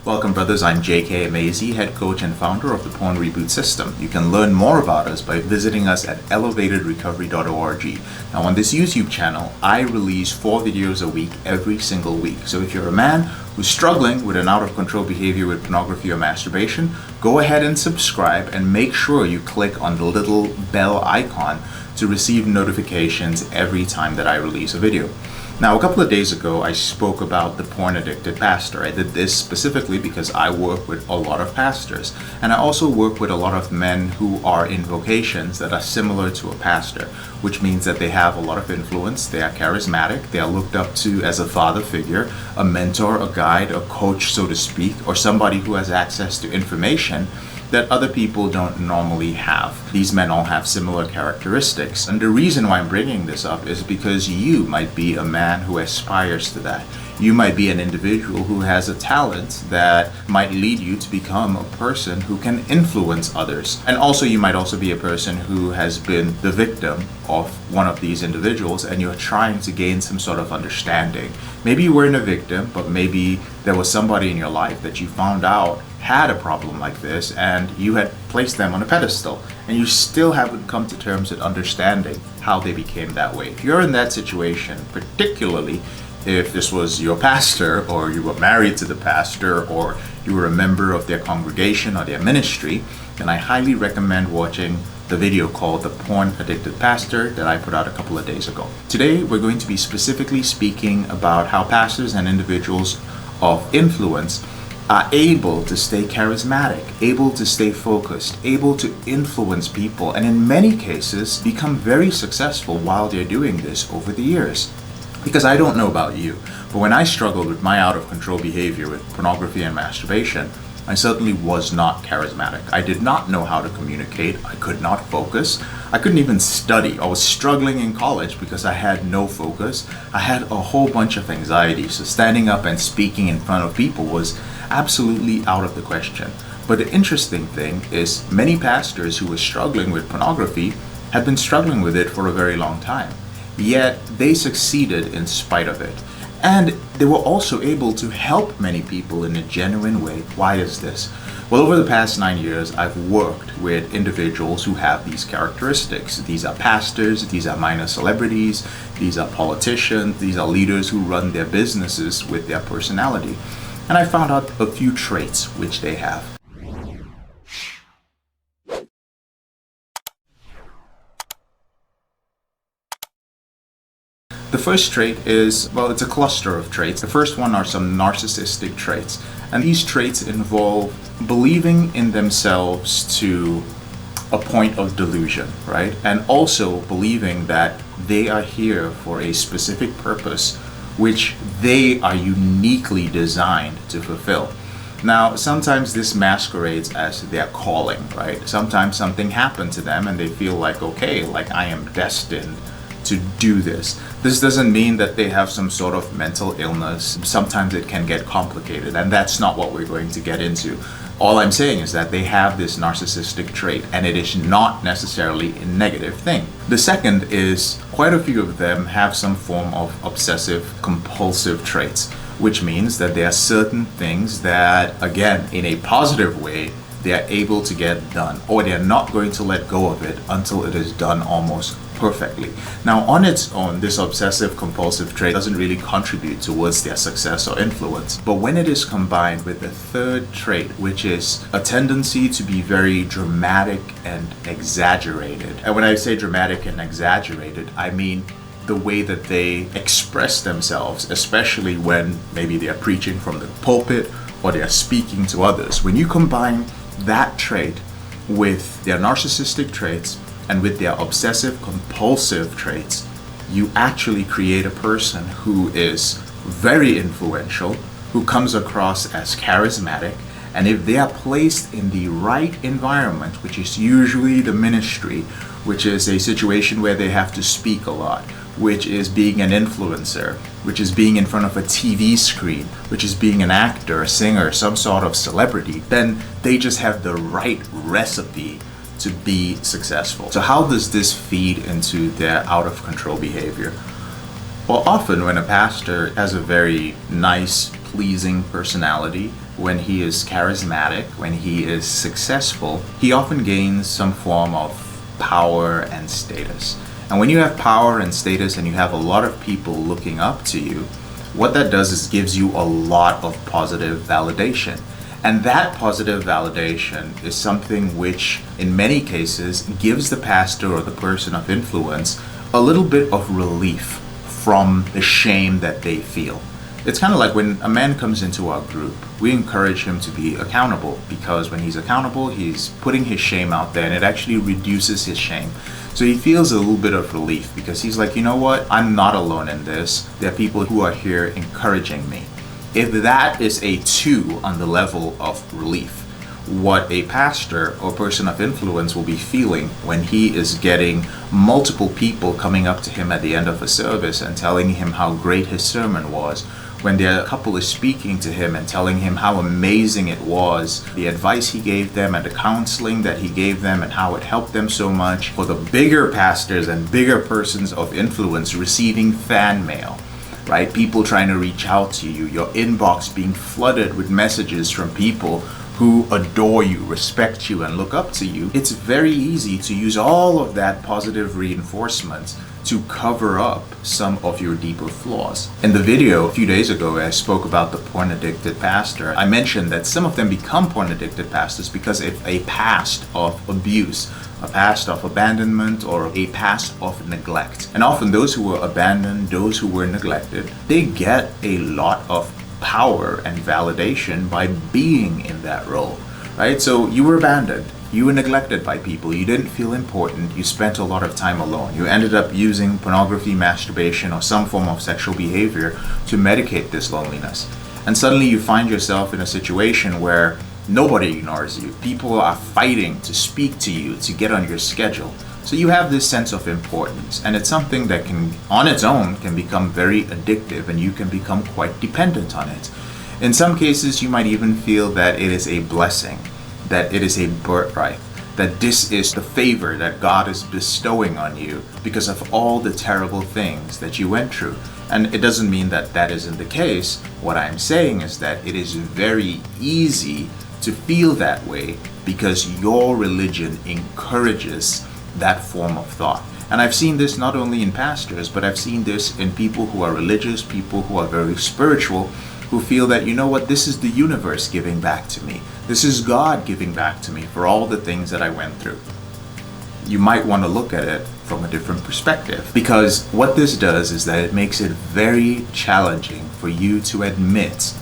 Welcome, brothers. I'm JK Amazy, head coach and founder of the Porn Reboot system. You can learn more about us by visiting us at elevatedrecovery.org. Now, on this YouTube channel, I release 4 videos a week every single week. So if you're a man who's struggling with an out-of-control behavior with pornography or masturbation, go ahead and subscribe and make sure you click on the little bell icon to receive notifications every time that I release a video. Now, a couple of days ago, I spoke about the porn-addicted pastor. I did this specifically because I work with a lot of pastors, and I also work with a lot of men who are in vocations that are similar to a pastor, which means that they have a lot of influence, they are charismatic, they are looked up to as a father figure, a mentor, a guide, a coach, so to speak, or somebody who has access to information that other people don't normally have. These men all have similar characteristics. And the reason why I'm bringing this up is because you might be a man who aspires to that. You might be an individual who has a talent that might lead you to become a person who can influence others. And also, you might also be a person who has been the victim of one of these individuals and you're trying to gain some sort of understanding. Maybe you weren't a victim, but maybe there was somebody in your life that you found out had a problem like this and you had placed them on a pedestal and you still haven't come to terms with understanding how they became that way. If you're in that situation, particularly if this was your pastor or you were married to the pastor or you were a member of their congregation or their ministry, then I highly recommend watching the video called The Porn Addicted Pastor that I put out a couple of days ago. Today, we're going to be specifically speaking about how pastors and individuals of influence are able to stay charismatic, able to stay focused, able to influence people, and in many cases become very successful while they're doing this over the years. Because I don't know about you, but when I struggled with my out-of-control behavior with pornography and masturbation, I certainly was not charismatic. I did not know how to communicate. I could not focus. I couldn't even study. I was struggling in college because I had no focus. I had a whole bunch of anxiety, so standing up and speaking in front of people was absolutely out of the question. But the interesting thing is many pastors who were struggling with pornography had been struggling with it for a very long time. Yet they succeeded in spite of it. And they were also able to help many people in a genuine way. Why is this? Well, over the past 9 years, I've worked with individuals who have these characteristics. These are pastors, these are minor celebrities, these are politicians, these are leaders who run their businesses with their personality. And I found out a few traits which they have. The first trait is, well, it's a cluster of traits. The first one are some narcissistic traits. And these traits involve believing in themselves to a point of delusion, right? And also believing that they are here for a specific purpose which they are uniquely designed to fulfill. Now, sometimes this masquerades as their calling, right? Sometimes something happened to them and they feel like, okay, like I am destined to do this. This doesn't mean that they have some sort of mental illness. Sometimes it can get complicated, and that's not what we're going to get into. All I'm saying is that they have this narcissistic trait, and it is not necessarily a negative thing. The second is quite a few of them have some form of obsessive compulsive traits, which means that there are certain things that, again, in a positive way, they are able to get done, or they are not going to let go of it until it is done almost perfectly. Now, on its own, this obsessive compulsive trait doesn't really contribute towards their success or influence. But when it is combined with the third trait, which is a tendency to be very dramatic and exaggerated. And when I say dramatic and exaggerated, I mean the way that they express themselves, especially when maybe they are preaching from the pulpit or they are speaking to others. When you combine that trait with their narcissistic traits and with their obsessive compulsive traits, you actually create a person who is very influential, who comes across as charismatic, and if they are placed in the right environment, which is usually the ministry, which is a situation where they have to speak a lot, which is being an influencer, which is being in front of a TV screen, which is being an actor, a singer, some sort of celebrity, then they just have the right recipe to be successful. So how does this feed into their out of control behavior? Well, often when a pastor has a very nice, pleasing personality, when he is charismatic, when he is successful, he often gains some form of power and status. And when you have power and status and you have a lot of people looking up to you, what that does is gives you a lot of positive validation. And that positive validation is something which, in many cases, gives the pastor or the person of influence a little bit of relief from the shame that they feel. It's kind of like when a man comes into our group, we encourage him to be accountable, because when he's accountable, he's putting his shame out there and it actually reduces his shame. So he feels a little bit of relief because he's like, you know what? I'm not alone in this. There are people who are here encouraging me. If that is a 2 on the level of relief, what a pastor or person of influence will be feeling when he is getting multiple people coming up to him at the end of a service and telling him how great his sermon was, when the couple is speaking to him and telling him how amazing it was, the advice he gave them and the counseling that he gave them and how it helped them so much. For the bigger pastors and bigger persons of influence, receiving fan mail, right? People trying to reach out to you, your inbox being flooded with messages from people who adore you, respect you, and look up to you. It's very easy to use all of that positive reinforcement to cover up some of your deeper flaws. In the video a few days ago, I spoke about the porn-addicted pastor. I mentioned that some of them become porn-addicted pastors because of a past of abuse, a past of abandonment, or a past of neglect. And often those who were abandoned, those who were neglected, they get a lot of power and validation by being in that role, right? So you were abandoned, you were neglected by people, you didn't feel important, you spent a lot of time alone, you ended up using pornography, masturbation, or some form of sexual behavior to medicate this loneliness. And suddenly you find yourself in a situation where nobody ignores you. People are fighting to speak to you, to get on your schedule. So you have this sense of importance, and it's something that can, on its own, can become very addictive, and you can become quite dependent on it. In some cases, you might even feel that it is a blessing, that it is a birthright, that this is the favor that God is bestowing on you because of all the terrible things that you went through. And it doesn't mean that that isn't the case. What I'm saying is that it is very easy to feel that way because your religion encourages that form of thought. And I've seen this not only in pastors, but I've seen this in people who are religious, people who are very spiritual, who feel that, you know what, this is the universe giving back to me. This is God giving back to me for all the things that I went through. You might want to look at it from a different perspective, because what this does is that it makes it very challenging for you to admit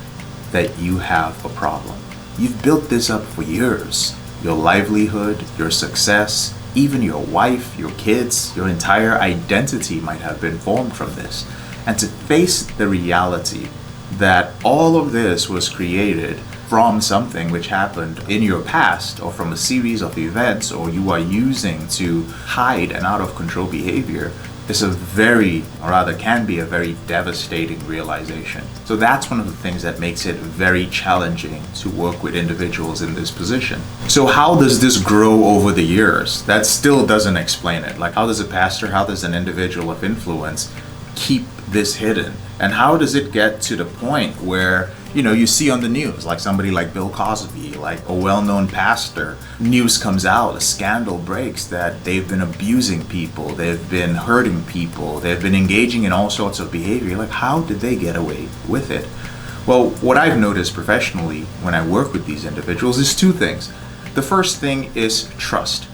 that you have a problem. You've built this up for years. Your livelihood, your success, even your wife, your kids, your entire identity might have been formed from this. And to face the reality that all of this was created from something which happened in your past, or from a series of events, or you are using to hide an out of control behavior, is a very, or rather can be a very devastating realization. So that's one of the things that makes it very challenging to work with individuals in this position. So how does this grow over the years? That still doesn't explain it. Like, how does a pastor, how does an individual of influence keep this hidden? And how does it get to the point where, you know, you see on the news, like somebody like Bill Cosby, like a well-known pastor, news comes out, a scandal breaks that they've been abusing people, they've been hurting people, they've been engaging in all sorts of behavior. Like, how did they get away with it? Well, what I've noticed professionally when I work with these individuals is 2 things. The first thing is trust.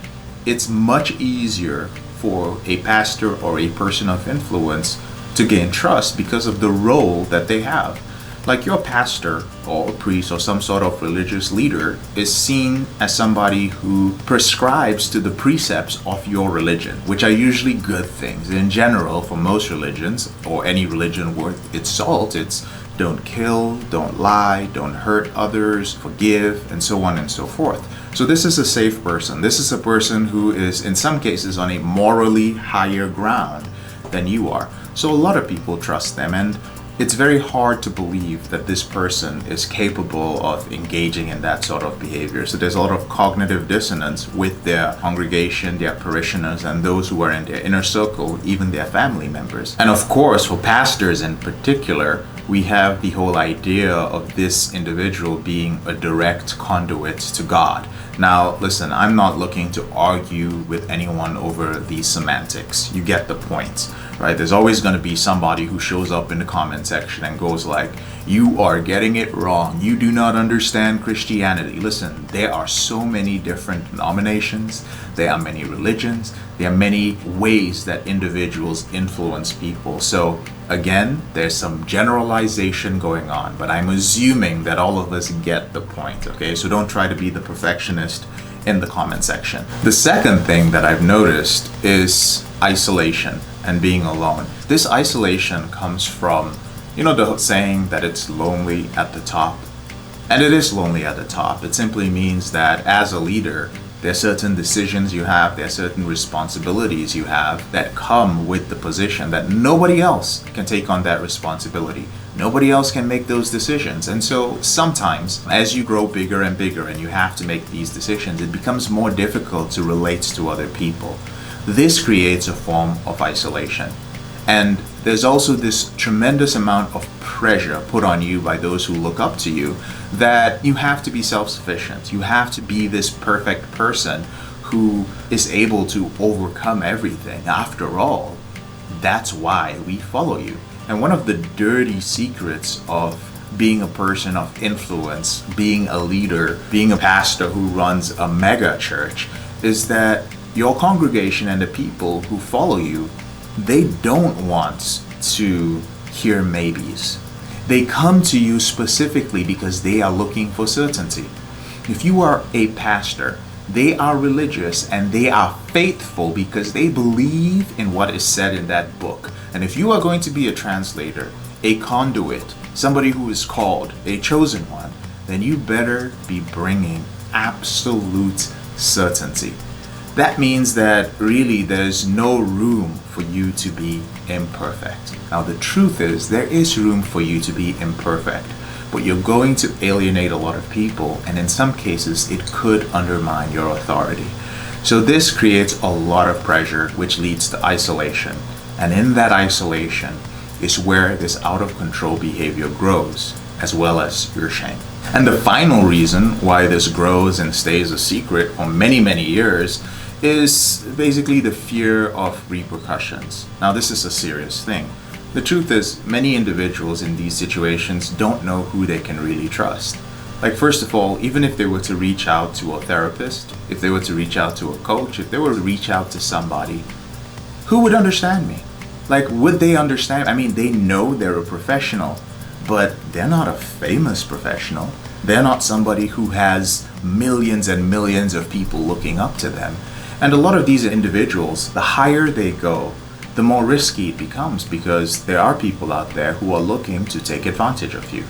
It's much easier for a pastor or a person of influence to gain trust because of the role that they have. Like, your pastor or a priest or some sort of religious leader is seen as somebody who prescribes to the precepts of your religion, which are usually good things. In general, for most religions, or any religion worth its salt, it's don't kill, don't lie, don't hurt others, forgive, and so on and so forth. So this is a safe person. This is a person who is, in some cases, on a morally higher ground than you are. So a lot of people trust them, and it's very hard to believe that this person is capable of engaging in that sort of behavior. So there's a lot of cognitive dissonance with their congregation, their parishioners, and those who are in their inner circle, even their family members. And of course, for pastors in particular, we have the whole idea of this individual being a direct conduit to God. Now, listen, I'm not looking to argue with anyone over these semantics. You get the point, right? There's always going to be somebody who shows up in the comment section and goes like, you are getting it wrong. You do not understand Christianity. Listen, there are so many different denominations. There are many religions. There are many ways that individuals influence people. So again, there's some generalization going on, but I'm assuming that all of us get the point, okay? So don't try to be the perfectionist in the comment section. The second thing that I've noticed is isolation and being alone. This isolation comes from, the saying that it's lonely at the top. And it is lonely at the top. It simply means that as a leader, there are certain decisions you have, there are certain responsibilities you have that come with the position that nobody else can take on that responsibility. Nobody else can make those decisions. And so sometimes as you grow bigger and bigger and you have to make these decisions, it becomes more difficult to relate to other people. This creates a form of isolation. And there's also this tremendous amount of pressure put on you by those who look up to you that you have to be self-sufficient. You have to be this perfect person who is able to overcome everything. After all, that's why we follow you. And one of the dirty secrets of being a person of influence, being a leader, being a pastor who runs a mega church is that your congregation and the people who follow you, they don't want to hear maybes. They come to you specifically because they are looking for certainty. If you are a pastor, they are religious and they are faithful because they believe in what is said in that book. And if you are going to be a translator, a conduit, somebody who is called, a chosen one, then you better be bringing absolute certainty. That means that really there's no room for you to be imperfect. Now the truth is there is room for you to be imperfect, but you're going to alienate a lot of people, and in some cases it could undermine your authority. So this creates a lot of pressure, which leads to isolation. And in that isolation is where this out of control behavior grows, as well as your shame. And the final reason why this grows and stays a secret for many, many years is basically the fear of repercussions. Now, this is a serious thing. The truth is, many individuals in these situations don't know who they can really trust. Like, first of all, even if they were to reach out to a therapist, if they were to reach out to a coach, if they were to reach out to somebody, who would understand me? Like, would they understand? I mean, they know they're a professional, but they're not a famous professional. They're not somebody who has millions and millions of people looking up to them. And a lot of these individuals, the higher they go, the more risky it becomes, because there are people out there who are looking to take advantage of you.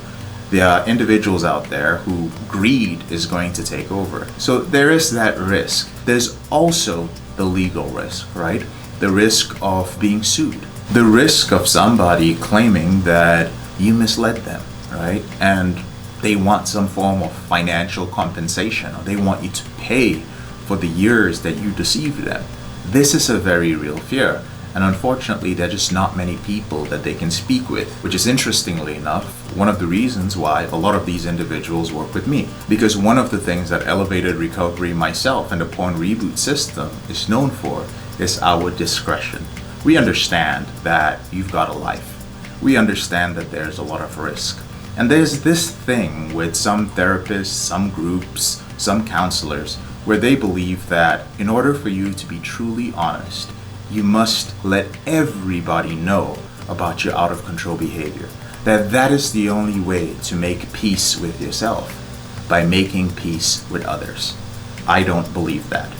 There are individuals out there who greed is going to take over. So there is that risk. There's also the legal risk, right? The risk of being sued. The risk of somebody claiming that you misled them, right? And they want some form of financial compensation, or they want you to pay for the years that you deceived them. This is a very real fear. And unfortunately, there are just not many people that they can speak with, which is, interestingly enough, one of the reasons why a lot of these individuals work with me. Because one of the things that Elevated Recovery, myself, and the Porn Reboot system is known for is our discretion. We understand that you've got a life. We understand that there's a lot of risk. And there's this thing with some therapists, some groups, some counselors, where they believe that in order for you to be truly honest, you must let everybody know about your out of control behavior. That is the only way to make peace with yourself, by making peace with others. I don't believe that.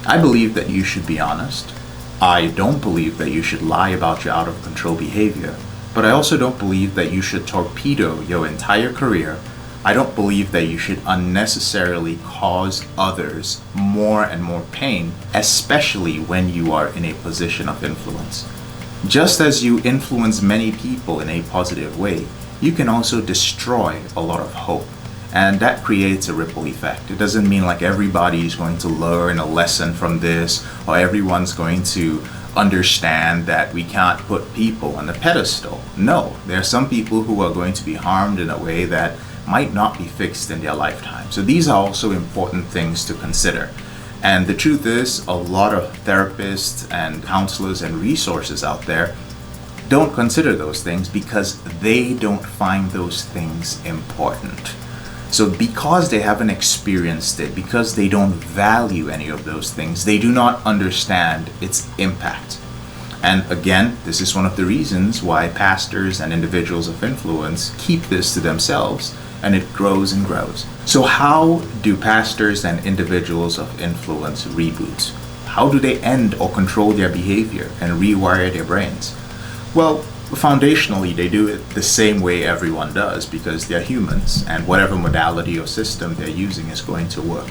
I believe that you should be honest. I don't believe that you should lie about your out of control behavior, but I also don't believe that you should torpedo your entire career. I don't believe that you should unnecessarily cause others more and more pain, especially when you are in a position of influence. Just as you influence many people in a positive way, you can also destroy a lot of hope. And that creates a ripple effect. It doesn't mean like everybody is going to learn a lesson from this, or everyone's going to understand that we can't put people on a pedestal. No, there are some people who are going to be harmed in a way that might not be fixed in their lifetime. So these are also important things to consider. And the truth is, a lot of therapists and counselors and resources out there don't consider those things because they don't find those things important. So because they haven't experienced it, because they don't value any of those things, they do not understand its impact. And again, this is one of the reasons why pastors and individuals of influence keep this to themselves, and it grows and grows. So how do pastors and individuals of influence reboot? How do they end or control their behavior and rewire their brains? Well, foundationally, they do it the same way everyone does because they're humans and whatever modality or system they're using is going to work.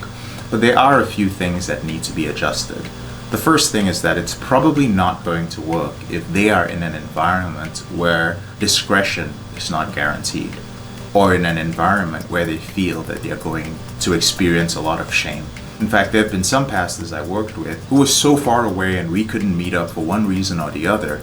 But there are a few things that need to be adjusted. The first thing is that it's probably not going to work if they are in an environment where discretion is not guaranteed, or in an environment where they feel that they're going to experience a lot of shame. In fact, there have been some pastors I worked with who were so far away and we couldn't meet up for one reason or the other,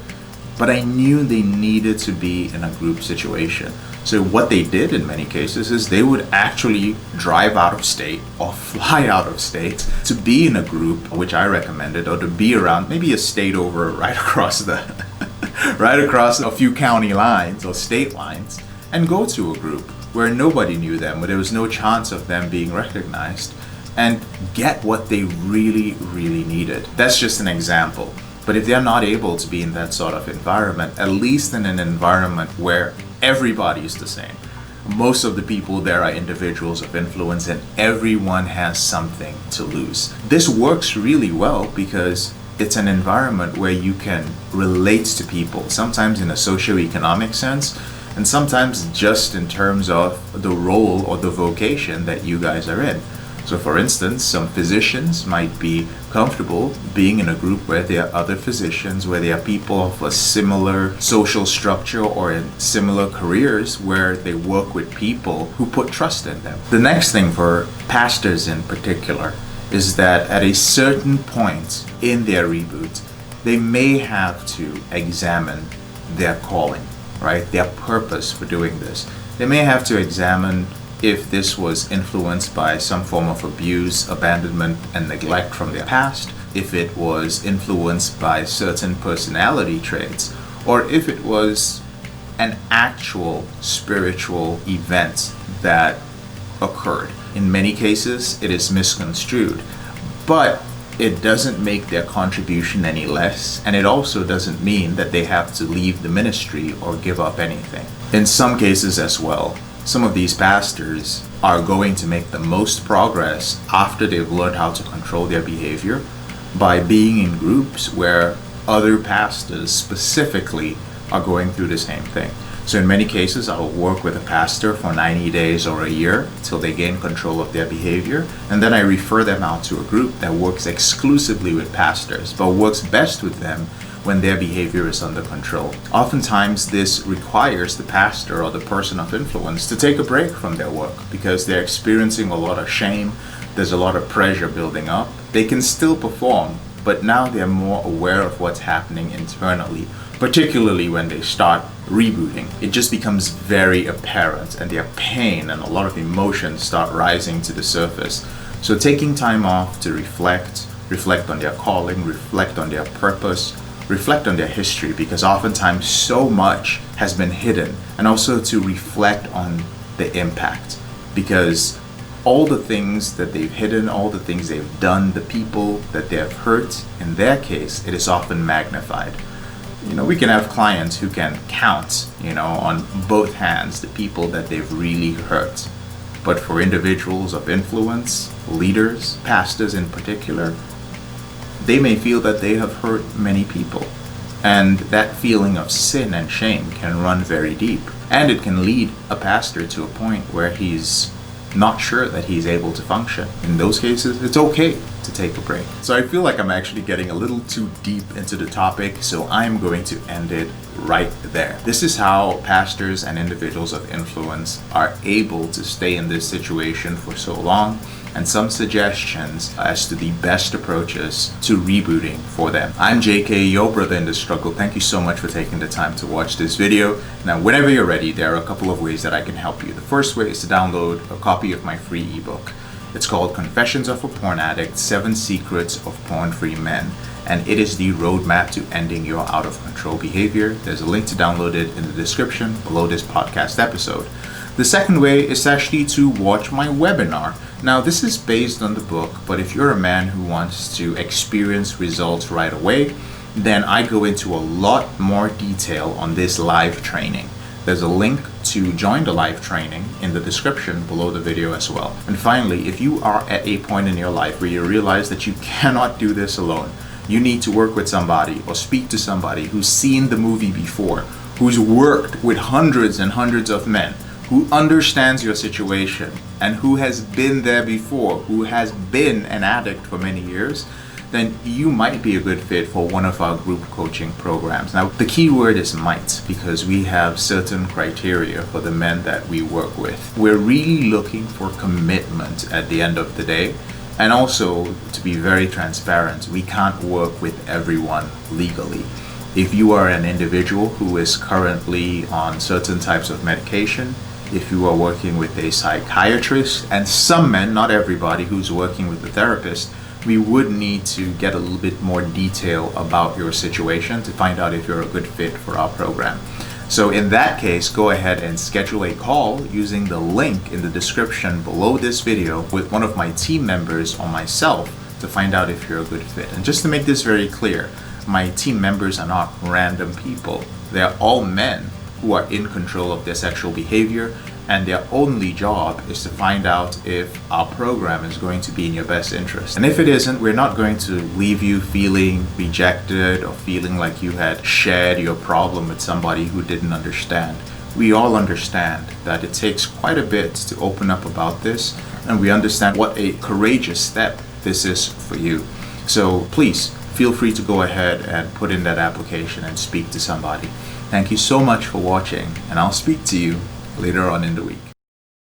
but I knew they needed to be in a group situation. So what they did in many cases is they would actually drive out of state or fly out of state to be in a group, which I recommended, or to be around maybe a state over right across a few county lines or state lines, and go to a group where nobody knew them, where there was no chance of them being recognized, and get what they really, really needed. That's just an example. But if they're not able to be in that sort of environment, at least in an environment where everybody is the same, most of the people there are individuals of influence and everyone has something to lose. This works really well because it's an environment where you can relate to people, sometimes in a socioeconomic sense, and sometimes just in terms of the role or the vocation that you guys are in. So for instance, some physicians might be comfortable being in a group where there are other physicians, where there are people of a similar social structure or in similar careers where they work with people who put trust in them. The next thing for pastors in particular is that at a certain point in their reboot, they may have to examine their calling, right? Their purpose for doing this. They may have to examine if this was influenced by some form of abuse, abandonment, and neglect from their past, if it was influenced by certain personality traits, or if it was an actual spiritual event that occurred. In many cases, it is misconstrued, but it doesn't make their contribution any less, and it also doesn't mean that they have to leave the ministry or give up anything. In some cases as well, some of these pastors are going to make the most progress after they've learned how to control their behavior by being in groups where other pastors specifically are going through the same thing. So in many cases, I'll work with a pastor for 90 days or a year till they gain control of their behavior, and then I refer them out to a group that works exclusively with pastors, but works best with them when their behavior is under control. Oftentimes, this requires the pastor or the person of influence to take a break from their work because they're experiencing a lot of shame, there's a lot of pressure building up. They can still perform, but now they're more aware of what's happening internally, particularly when they start rebooting. It just becomes very apparent and their pain and a lot of emotions start rising to the surface. So taking time off to reflect on their calling, reflect on their purpose, reflect on their history, because oftentimes so much has been hidden, and also to reflect on the impact, because all the things that they've hidden, all the things they've done, the people that they have hurt, in their case, it is often magnified. We can have clients who can count, on both hands the people that they've really hurt. But for individuals of influence, leaders, pastors in particular, they may feel that they have hurt many people. And that feeling of sin and shame can run very deep. And it can lead a pastor to a point where he's not sure that he's able to function. In those cases, it's okay to take a break. So I feel like I'm actually getting a little too deep into the topic, so I'm going to end it right there. This is how pastors and individuals of influence are able to stay in this situation for so long, and some suggestions as to the best approaches to rebooting for them. I'm JK, your brother in the struggle. Thank you so much for taking the time to watch this video. Now, whenever you're ready, there are a couple of ways that I can help you. The first way is to download a copy of my free ebook. It's called Confessions of a Porn Addict: 7 Secrets of Porn-Free Men, and it is the roadmap to ending your out-of-control behavior. There's a link to download it in the description below this podcast episode. The second way is actually to watch my webinar. Now, this is based on the book, but if you're a man who wants to experience results right away, then I go into a lot more detail on this live training. There's a link to join the live training in the description below the video as well. And finally, if you are at a point in your life where you realize that you cannot do this alone, you need to work with somebody or speak to somebody who's seen the movie before, who's worked with hundreds and hundreds of men, who understands your situation and who has been there before, who has been an addict for many years, then you might be a good fit for one of our group coaching programs. Now, the key word is might, because we have certain criteria for the men that we work with. We're really looking for commitment at the end of the day. And also, to be very transparent, we can't work with everyone legally. If you are an individual who is currently on certain types of medication, if you are working with a psychiatrist, and some men, not everybody, who's working with a therapist, we would need to get a little bit more detail about your situation to find out if you're a good fit for our program. So in that case, go ahead and schedule a call using the link in the description below this video with one of my team members or myself to find out if you're a good fit. And just to make this very clear, my team members are not random people. They're all men who are in control of their sexual behavior, and their only job is to find out if our program is going to be in your best interest. And if it isn't, we're not going to leave you feeling rejected or feeling like you had shared your problem with somebody who didn't understand. We all understand that it takes quite a bit to open up about this, and we understand what a courageous step this is for you. So please feel free to go ahead and put in that application and speak to somebody. Thank you so much for watching, and I'll speak to you later on in the week.